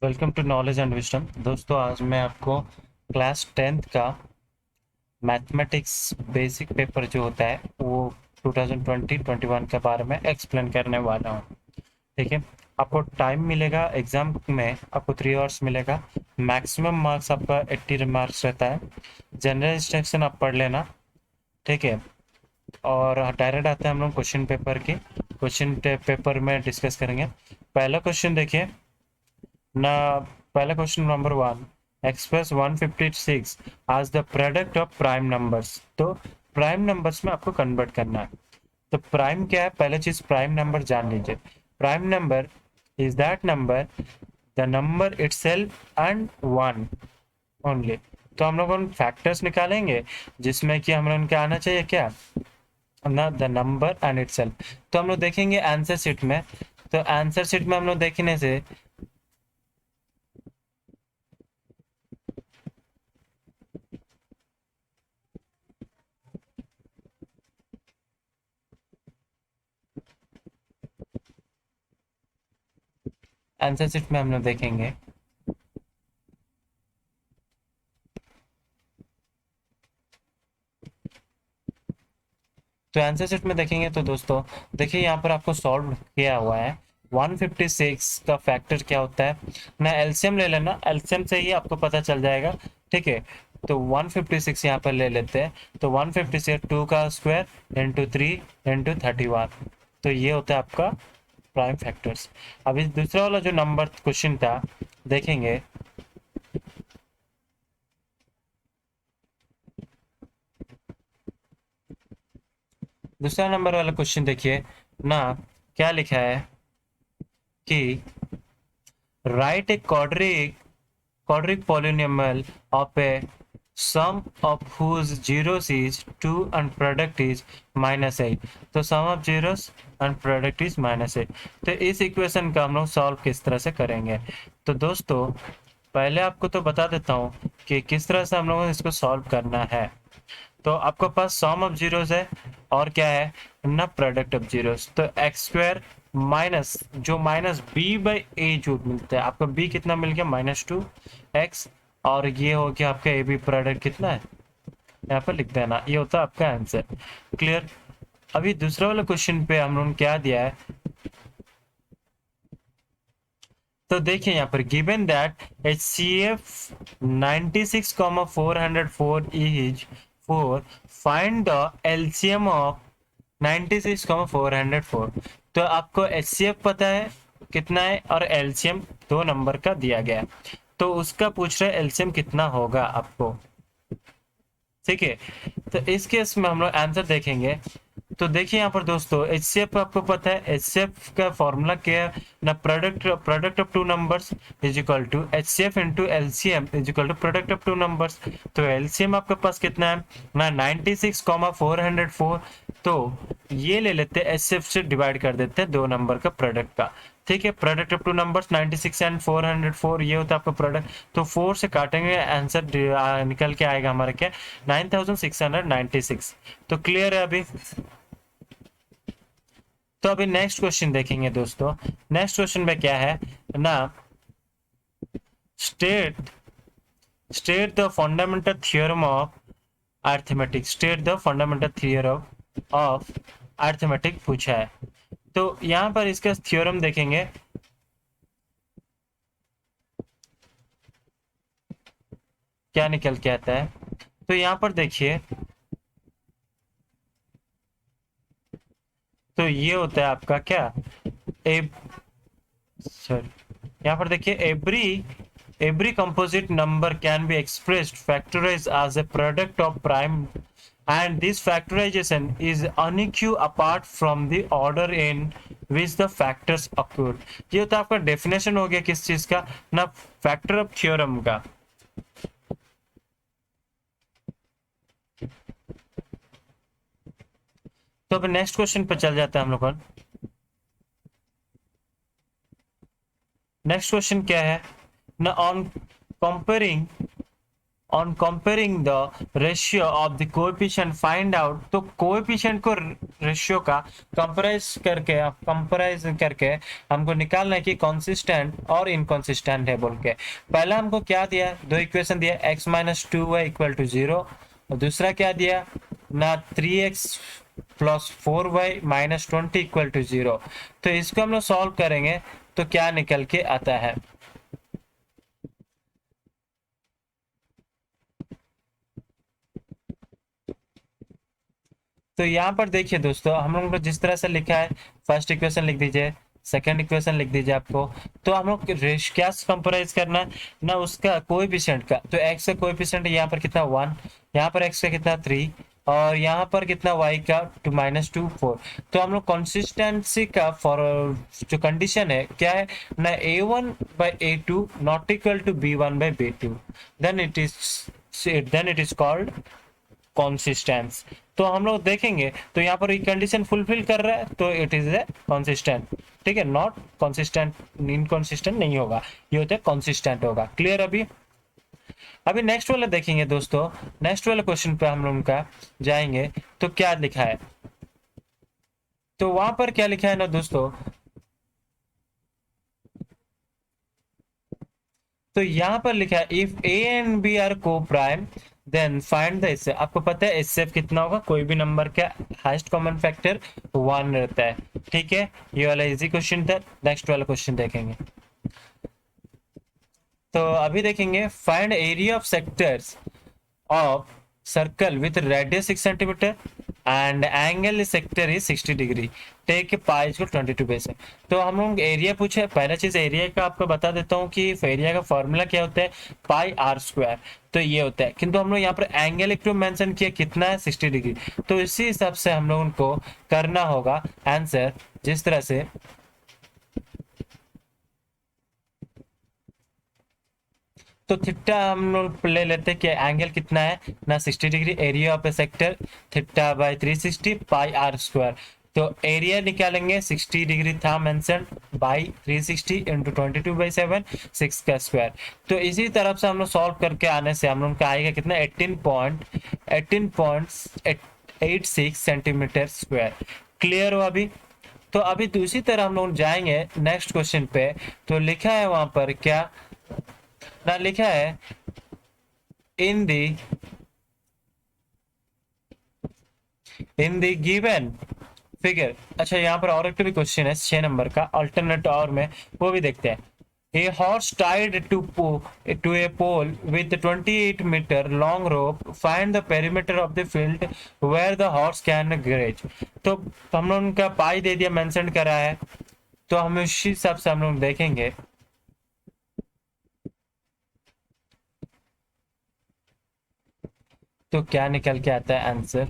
Welcome to knowledge and wisdom. दोस्तों, आज मैं आपको क्लास 10th का मैथमेटिक्स बेसिक पेपर जो होता है वो 2020-21 के बारे में एक्सप्लेन करने वाला हूँ। ठीक है। आपको टाइम मिलेगा एग्जाम में, आपको 3 आवर्स मिलेगा। मैक्सिमम मार्क्स आपका 80 मार्क्स रहता है। जनरल इंस्ट्रक्शन आप पढ़ लेना। ठीक है। और डायरेक्ट आते हैं हम लोग क्वेश्चन पेपर के। क्वेश्चन पेपर में डिस्कस करेंगे। पहला क्वेश्चन देखिए ना। पहला क्वेश्चन नंबर 1, एक्सप्रेस 156 आज the product of prime numbers. तो प्राइम नंबर्स में आपको कन्वर्ट करना है। तो प्राइम क्या है, पहले चीज प्राइम नंबर जान लीजिए। Prime number is that number the number itself and one only. तो हम लोग उन फैक्टर्स निकालेंगे जिसमें कि हम लोग क्या आना चाहिए, क्या ना, द नंबर एंड इटसेल्फ। तो हम लोग देखेंगे आंसर शीट में। तो आंसर शीट में हम लोग देखने से आंसर शीट में हम लोग देखेंगे तो आंसर शीट में देखेंगे तो दोस्तों देखिए यहाँ पर आपको सॉल्व किया हुआ है। 156 का फैक्टर क्या होता है ना, एलसीएम ले लेना, एलसीएम से ही आपको पता चल जाएगा। ठीक है। तो 156 यहाँ पर ले लेते हैं। तो 156 2 का स्क्वायर इंटू 3 इंटू 31। तो ये होता है आपका प्राइम फैक्टर्स। अभी दूसरा वाला जो नंबर क्वेश्चन था देखेंगे। दूसरा नंबर वाला क्वेश्चन देखिए ना, क्या लिखा है कि right A quadric polynomial of a sum of whose zeros is 2 and product is -8। तो sum of zeros and product is -8। तो इस इक्वेशन का हम लोग सॉल्व किस तरह से करेंगे। तो दोस्तों पहले आपको तो बता देता हूँ कि किस तरह से हम लोगों को इसको सॉल्व करना है। तो आपके पास सम ऑफ जीरोस है और क्या है ना, प्रोडक्ट ऑफ जीरोस। तो एक्स स्क्वायर माइनस जो माइनस बी बाई ए जो मिलता है आपका, बी कितना मिल गया -2x। और ये हो गया आपका ए बी, प्रोडक्ट कितना है यहाँ पर लिख देना, ये होता है आपका आंसर। क्लियर। अभी दूसरा वाला क्वेश्चन पे हम लोगों ने क्या दिया है, तो देखिए यहाँ पर given that H C F 96,404 is four, find the LCM of 96,404। तो आपको एच सी एफ पता है कितना है और एलसीएम 2 नंबर का दिया गया है। तो उसका पूछ रहे एलसीएम कितना होगा आपको। ठीक है। तो इस केस में हम लोग आंसर देखेंगे। तो देखिए यहाँ पर दोस्तों एचसीएफ आपको पता है, एचसीएफ का फॉर्मूला क्या है ना, product of two numbers is equal to HCF into LCM is equal to product of two numbers. तो एलसीएम आपके पास कितना है ना, 96,404। तो ये ले लेते हैं, एचसीएफ से डिवाइड कर देते हैं 2 नंबर का प्रोडक्ट का। ठीक है। Product of two numbers 96 and 404, ये होता है आपका प्रोडक्ट। तो 4 से काटेंगे, आंसर निकल के आएगा हमारा क्या, 9696। तो क्लियर है अभी। तो अभी नेक्स्ट क्वेश्चन देखेंगे दोस्तों। नेक्स्ट क्वेश्चन में क्या है ना, state state the fundamental theorem of arithmetic. State the fundamental theorem of arithmetic पूछा है। तो यहाँ पर इसका थ्योरम देखेंगे। क्या निकल के आता है, तो यहाँ पर देखिए, तो ये होता है आपका क्या, ए सॉरी, यहाँ पर देखिए every composite number can be expressed factorized as a product of prime, and this factorization is unique apart from the order in which the factors occur। ये तो आपका डेफिनेशन हो गया किस चीज का ना, फैक्टर ऑफ थ्योरम का। तो अब नेक्स्ट क्वेश्चन पे चल जाते हैं हम लोग। नेक्स्ट क्वेश्चन क्या है ना, on comparing on comparing the ratio of the coefficient find out, तो कोएफिशिएंट को रेशियो का कंपेराइज करके हमको निकालना है कि कंसिस्टेंट और इनकंसिस्टेंट है बोल के। पहला हमको क्या दिया, दो इक्वेशन दिया, x minus two Y equal to zero, और दूसरा क्या दिया ना 3x plus 4y minus 20 equal to zero. तो इसको हम लोग सॉल्व करेंगे तो क्या निकल के आता है। तो यहाँ पर देखिए दोस्तों, हम लोग जिस तरह से लिखा है, फर्स्ट इक्वेशन लिख दीजिए, सेकंड इक्वेशन लिख दीजिए आपको। तो हम लोग रेश क्या कंपेराइज करना है ना, उसका कोएफिशिएंट का। तो x का कोएफिशिएंट यहाँ पर कितना 1, यहाँ पर x का कितना 3, और यहाँ पर कितना y का 2 माइनस 2 4। तो हम लोग कंसिस्टेंसी का फॉर जो कंडीशन है क्या है ना, a1/a2 not equal to b1/b2, then it is called consistence. तो हम लोग देखेंगे तो यहाँ पर ये कंडीशन फुलफिल कर रहा है तो इट इज ए कंसिस्टेंट, ठीक है। नॉट कंसिस्टेंट, इनकंसिस्टेंट नहीं होगा, ये होता है कंसिस्टेंट होगा। क्लियर? अभी नेक्स्ट वाला देखेंगे दोस्तों, नेक्स्ट वाले क्वेश्चन पे हम लोग का जाएंगे तो क्या लिखा है। तो वहां पर क्या लिखा है ना दोस्तों, तो यहाँ पर लिखा है if a and b are coprime then find the HCF. आपको पता है एचसीएफ कितना होगा, कोई भी नंबर का हाईएस्ट कॉमन फैक्टर 1 रहता है, ठीक है। ये वाला इजी क्वेश्चन था। नेक्स्ट वाला क्वेश्चन देखेंगे। तो अभी देखेंगे find area of sectors of circle with radius 6 centimeter and angle sector is 60 degree, take pi equal 22/7। तो हम लोग एरिया पूछे। पहला चीज एरिया का आपको बता देता हूँ कि एरिया का फॉर्मूला क्या होता है, पाई आर स्क्वायर। तो ये होता है, किंतु हम लोग यहाँ पर एंगल एक मेंशन किया कितना है 60 डिग्री। तो इसी हिसाब से हम लोगों को करना होगा आंसर जिस तरह से। तो थीटा हम लोग ले लेते हैं कि एंगल कितना है ना 60 degree, area of a sector theta by 360 pi r square. तो एरिया निकालेंगे 60 डिग्री था मेंशन बाई 360 इंटू 22/7 6 का स्क्वायर। तो इसी तरफ से हम लोग सॉल्व करके आने से हम लोग का आएगा कितना 18.86 सेंटीमीटर स्क्वायर। क्लियर हो अभी? तो अभी दूसरी तरह हम लोग जाएंगे नेक्स्ट क्वेश्चन पे। तो लिखा है वहां पर क्या ना, लिखा है इन द गिवन फिगर। अच्छा, यहाँ पर और एक भी क्वेश्चन है 6 नंबर का, अल्टरनेट और में वो भी देखते हैं। A horse tied to a pole with 28-meter long rope. Find the perimeter of the field where the horse can graze. तो हम लोग उनका पाई दे दिया, मेंशन करा है, तो हम उसी हिसाब से हम लोग देखेंगे। तो क्या निकल के आता है आंसर।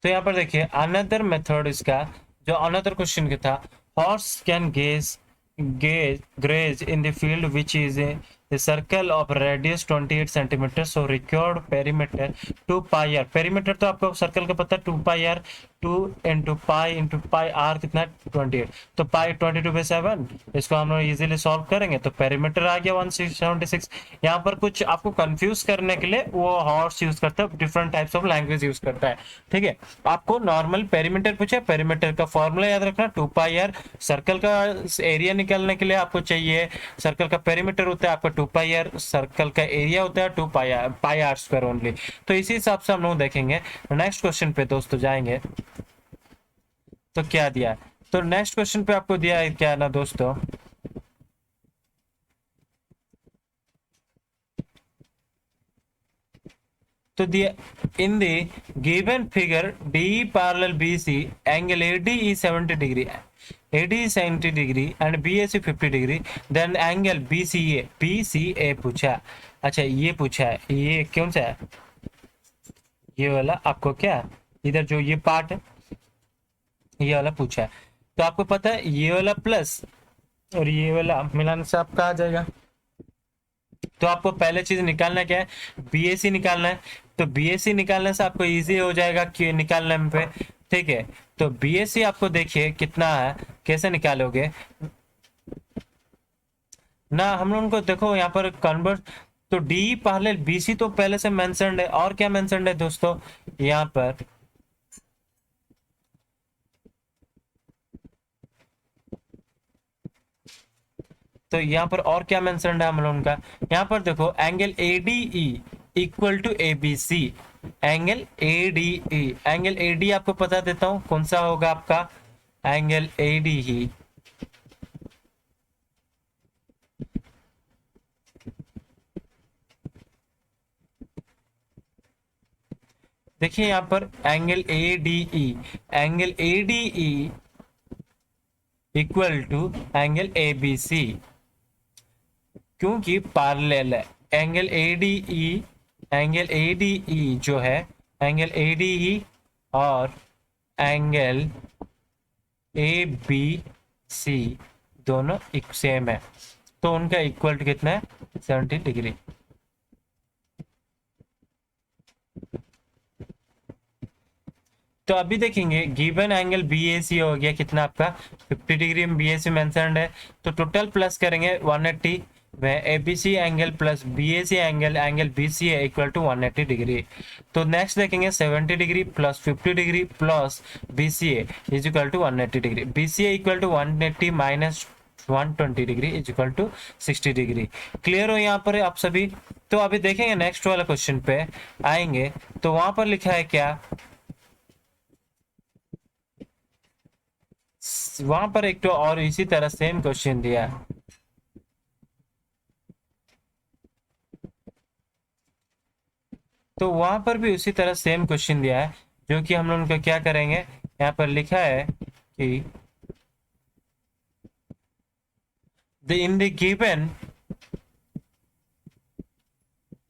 तो यहाँ पर देखिए अनदर मेथड इसका, जो अनदर क्वेश्चन का था, horse can graze in the field which is a circle of radius 28 centimeter, so required perimeter 2 pi r। perimeter तो आपको सर्कल का पता है 2 pi r, 2 into pi r कितना 28, तो पाई 22/7। इसको हम लोग इजीली सॉल्व करेंगे तो पेरीमीटर आ गया 176। यहाँ पर कुछ आपको कंफ्यूज करने के लिए वो हॉर्स यूज करता है, different types of language use करता है, ठीक है। आपको नॉर्मल पेरीमीटर पूछे, पेरीमीटर का फॉर्मूला याद रखना 2 pi r। सर्कल का एरिया निकालने के लिए आपको चाहिए, सर्कल का पेरीमीटर होता है आपका 2 pi r, सर्कल का एरिया होता है 2 pi r स्क्वायर ओनली। तो इसी हिसाब से हम लोग देखेंगे। नेक्स्ट क्वेश्चन पे दोस्तों जाएंगे तो क्या दिया है। तो नेक्स्ट क्वेश्चन पे आपको दिया है क्या ना दोस्तों, तो दिया in the given figure D parallel BC angle AD is 70 degree, AD is 70 degree and BAC 50 degree, then angle BCA पूछा। अच्छा ये पूछा है, ये कौन सा है, ये वाला आपको क्या इधर जो ये पार्ट है ये वाला पूछा है। तो आपको पता है ये वाला प्लस और ये वाला मिलाने से आपका आ जाएगा तो आपको पहले चीज निकालना क्या है, बीएसी निकालना है। तो बीएसी निकालने से आपको इजी हो जाएगा कि निकालने में पे, ठीक है। तो बीएसी आपको देखिए कितना है, कैसे निकालोगे ना, हम लोगों को देखो यहाँ पर कन्वर्ट। तो डी पहले, बीसी तो पहले से मेंशन्ड है, और क्या मेंशन्ड है दोस्तों यहाँ पर, तो यहाँ पर और क्या मेंशन्ड है हम लोगों का, यहाँ पर देखो angle ADE equal to ABC. Angle ADE, angle AD आपको पता देता हूँ कौन सा होगा आपका, एंगल एडीई देखिए यहाँ पर angle ADE, angle ADE equal to angle ABC, क्योंकि पैरेलल है। एंगल एडीई, एंगल एडीई जो है, एंगल एडीई और एंगल ए बी सी दोनों एक सेम है, तो उनका इक्वल कितना है, 70 डिग्री। तो अभी देखेंगे गिवन एंगल बी ए सी हो गया कितना आपका, 50 डिग्री में बी ए सी मेंशन्ड है, तो टोटल प्लस करेंगे 180 में A B C angle plus B A C angle, angle B C है इक्वल टू 180 डिग्री। तो नेक्स्ट देखेंगे 70 degree plus 50 degree plus B C A is equal to 180 degree, B C A equal to 180 minus 120 degree is equal to 60 degree. Clear हो यहाँ पर आप सभी। तो अभी देखेंगे नेक्स्ट वाला क्वेश्चन पे आएंगे, तो वहां पर लिखा है क्या, वहां पर एक तो और इसी तरह सेम क्वेश्चन दिया है। तो वहां पर भी उसी तरह सेम क्वेश्चन दिया है, जो कि हम लोग उनका क्या करेंगे, यहाँ पर लिखा है कि इन the given,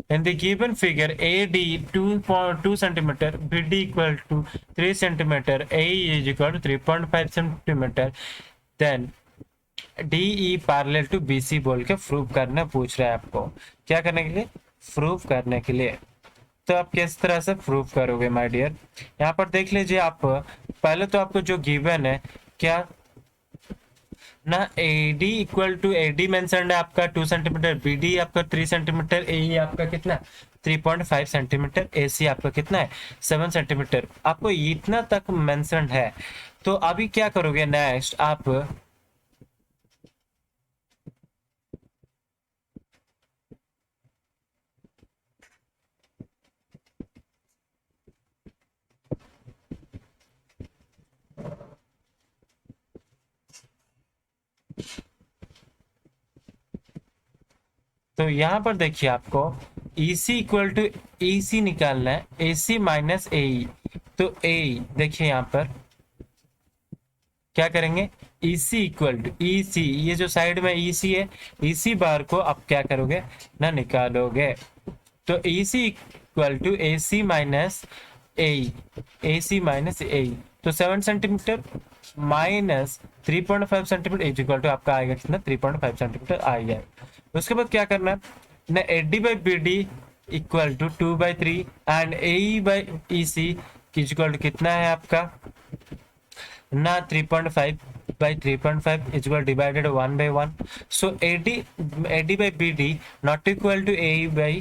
in the given figure AD 2 centimeter, BD equal to 3 centimeter, AE is equal to 3.5 centimeter, then DE parallel to BC बोल के प्रूव करना पूछ रहा है आपको, क्या करने के लिए, प्रूव करने के लिए। तो आप किस तरह से प्रूव करोगे माय डियर, यहाँ पर देख लीजिए आप, पहले तो आपको जो गिवन है क्या ना, AD equal to AD mentioned है आपका 2 सेंटीमीटर, BD आपका 3 सेंटीमीटर, AE आपका कितना 3.5 सेंटीमीटर, AC आपका कितना है 7 सेंटीमीटर, आपको इतना तक मेंशन्ड है। तो अभी क्या करोगे नेक्स्ट आप, तो यहाँ पर देखिए आपको EC इक्वल टू EC निकालना है, AC माइनस AE। तो AE देखिए यहाँ पर क्या करेंगे, EC इक्वल टू EC, ये जो साइड में EC है, EC बार को आप क्या करोगे ना, निकालोगे। तो EC equal to AC minus AE, AC minus AE, तो 7 centimeter minus 3.5 centimeter is equal to आपका आएगा कितना, 3.5 सेंटीमीटर आ गया। उसके बाद क्या करना है ना, AD by BD equal to 2/3 and AE by EC is equal to कितना है आपका ना, 3.5 by 3.5 is equal divided 1/1. So AD by BD not equal to AE by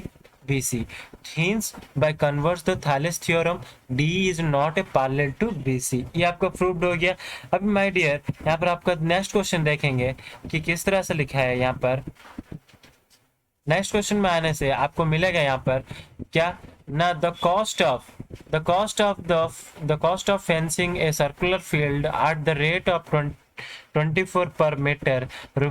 BC. Hence, by converse the Thales theorem, DE is not a parallel to BC. ये आपका proved हो गया। अभी my dear यहाँ पर आपका नेक्स्ट क्वेश्चन देखेंगे कि किस तरह से लिखा है। यहाँ पर नेक्स्ट क्वेश्चन में आने से आपको मिलेगा यहाँ पर क्या ना, the cost of fencing a circular field at the rate of 24 per meter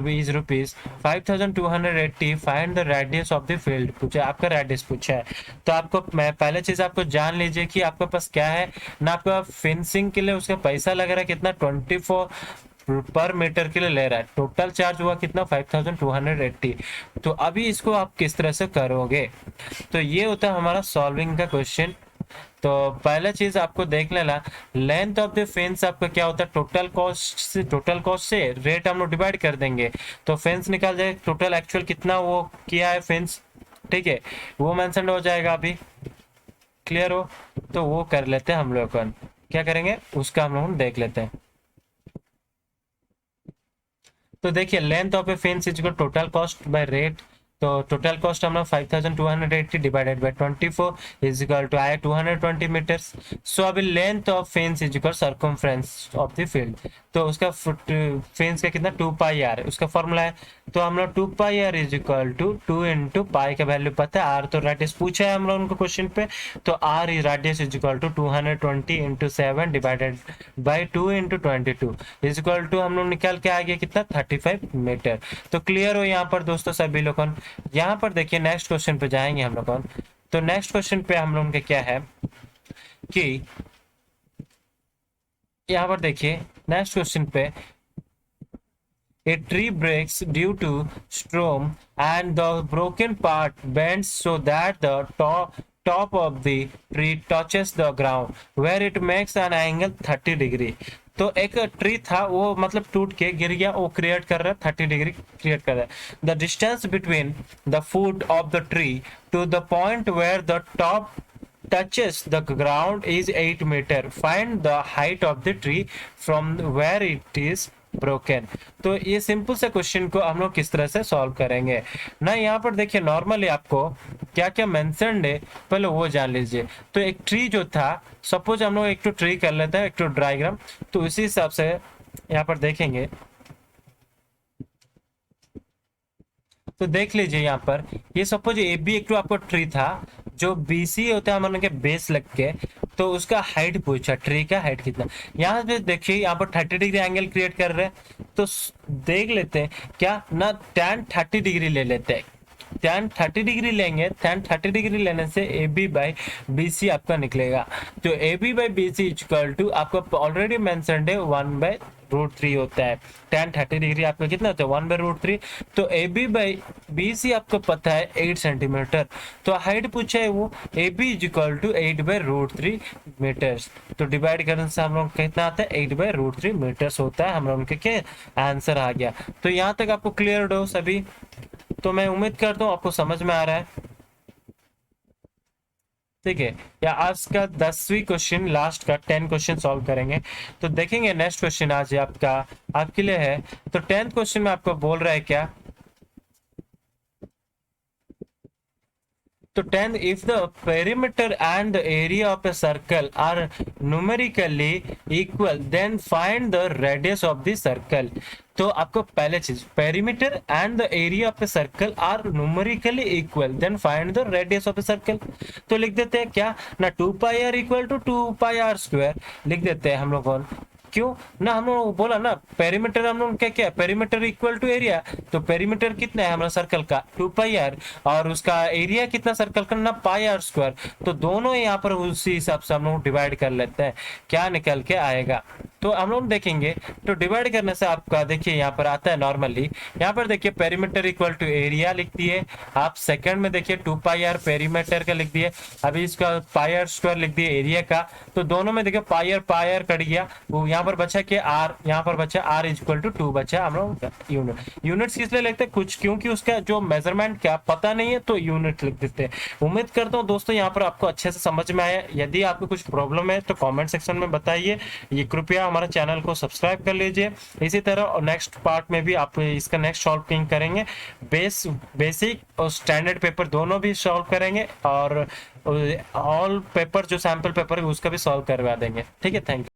is rupees 5280, find the radius of the field। पूछा आपका रेडियस पूछा है, तो आपको मैं पहले चीज आपको जान लीजिए कि आपके पास क्या है ना, आपका फेंसिंग के लिए उसका पैसा लग रहा है कितना, 24 पर मीटर के लिए ले रहा है, टोटल चार्ज हुआ कितना 5280। तो अभी इसको आप किस तरह से करोगे, तो ये होता है हमारा सॉल्विंग का क्वेश्चन तो पहला चीज आपको देख लेना, लेंथ ऑफ द फेंस आपका क्या होता है, टोटल कॉस्ट से रेट हम लोग डिवाइड कर देंगे, तो फेंस निकाल जाएगा टोटल एक्चुअल कितना वो किया है फेंस, ठीक है, वो मेंशन हो जाएगा अभी, क्लियर हो, तो वो कर लेते हैं हम लोग, क्या करेंगे उसका हम लोग देख लेते हैं। तो देखिए length of a fence is equal total cost by rate, तो टोटल कॉस्ट हम लोग 5280 divided by 24 is equal to आए 220 मीटर्स। सो अभी length of fence is equal circumference of the field, तो उसका फेंस का कितना 2 पाई आर उसका फॉर्मूला है, तो हम लोग 2 pi r is equal to 2 into pi का वैल्यू पता है, आर तो रेडियस पूछा है हम लोग उनको क्वेश्चन पे, तो r is radius is equal to 220 into 7 divided by 2 into 22 is equal to हम लोग निकाल के आ गया कितना 35 मीटर। तो क्लियर हो यहाँ पर दोस्तों सभी लोगों, यहाँ पर देखिए नेक्स्ट क्वेश्चन पे जाएंगे हम लोग, तो नेक्स्ट क्वेश्चन पे हम लोग का क्या है कि यहाँ पर देखिए नेक्स्ट क्वेश्चन पे, a tree breaks due to storm and the broken part bends so that the top of the tree touches the ground where it makes an angle 30 degree. तो एक ट्री था वो मतलब टूट के गिर गया, वो क्रिएट कर रहा है 30 डिग्री क्रिएट कर रहा है। The distance between the foot of the tree to the point where the top touches the ground is 8 meter. Find the height of the tree from where it is broken। तो ये simple से question को हम लोग किस तरह से solve करेंगे ना, यहाँ पर देखिए नॉर्मली आपको क्या क्या मेंशन्ड है पहले वो जान लीजिए। तो एक ट्री जो था, सपोज हम लोग एक तो ट्री कर लेते हैं एक तो डायग्राम, तो उसी हिसाब से यहाँ पर देखेंगे, तो देख लीजिए यहाँ पर ये सपोज ए बी एक तो आपको ट्री था, जो बी सी होता है हमारे के बेस लग के, तो उसका हाइट पूछा, ट्री का हाइट कितना। यहाँ पे देखिए यहाँ पर 30 डिग्री एंगल क्रिएट कर रहे हैं, तो देख लेते हैं क्या ना tan 30 डिग्री ले लेते हैं, tan 30 डिग्री लेंगे, tan 30 डिग्री लेने से A B by B C आपका निकलेगा। तो A B by B C equal to आपका ऑलरेडी मेंशन्ड है 1/√3 होता है, tan 30 डिग्री आपका कितना होता है 1/√3। तो A B by B C आपको पता है 8 सेंटीमीटर, तो हाइट पूछा है वो A B is equal to 8/√3 meters, तो डिवाइड करने से हम लोग कितना आता है 8/√3 मीटर्स होता है, हम लोग के क्या आंसर आ गया। तो यहाँ तक आपको क्लियर हो सभी, तो मैं उम्मीद करता हूँ आपको समझ में आ रहा है, ठीक है। या आज का 10वीं क्वेश्चन लास्ट का 10 क्वेश्चन सॉल्व करेंगे, तो देखेंगे नेक्स्ट क्वेश्चन आज आपका आपके लिए है। तो 10th क्वेश्चन में आपको बोल रहा है क्या, तो 10 if the perimeter and the area of a circle are numerically equal then find the radius of the circle। तो आपको पहले चीज perimeter and the area of the circle are numerically equal then find the radius of the circle. तो लिख देते हैं क्या ना 2 pi r equal to 2 pi r square लिख देते हैं हम लोग, क्यों ना हम लोग बोला ना पेरीमीटर हम लोग क्या पेरीमीटर इक्वल टू एरिया, तो पेरीमीटर कितना है हमारा सर्कल का 2 पाई आर, और उसका एरिया कितना सर्कल का ना पाई आर स्क्वायर, तो दोनों यहाँ पर उसी हिसाब से हम लोग डिवाइड कर लेते हैं, क्या निकल के आएगा। तो हम लोग देखेंगे तो डिवाइड करने से आपका देखिए यहाँ पर आता है नॉर्मली, यहाँ पर देखिए पेरीमीटर इक्वल टू एरिया लिख दिए आप, सेकंड में देखिए 2 पाई आर पेरीमीटर का लिख दिए, अभी इसका पाई आर स्क्वायर लिख दिए एरिया का, तो दोनों में देखिए पाई आर कट गया, वो यहाँ पर बचा कि आर, यहाँ पर बचा आर इक्वल टू 2 बचा हम लोग यूनिट्स किस लिए लिखते हैं कुछ, क्योंकि उसका जो मेजरमेंट क्या पता नहीं है तो यूनिट लिख देते हैं। उम्मीद करता हूँ दोस्तों यहाँ पर आपको अच्छे से समझ में आया, यदि आपको कुछ प्रॉब्लम है तो कमेंट सेक्शन में बताइए, ये कृपया हमारे चैनल को सब्सक्राइब कर लीजिए। इसी तरह नेक्स्ट पार्ट में भी आप इसका नेक्स्ट सॉल्विंग करेंगे, बेसिक और स्टैंडर्ड पेपर दोनों भी सॉल्व करेंगे, और ऑल पेपर जो सैंपल पेपर है उसका भी सॉल्व करवा देंगे, ठीक है। Thank you.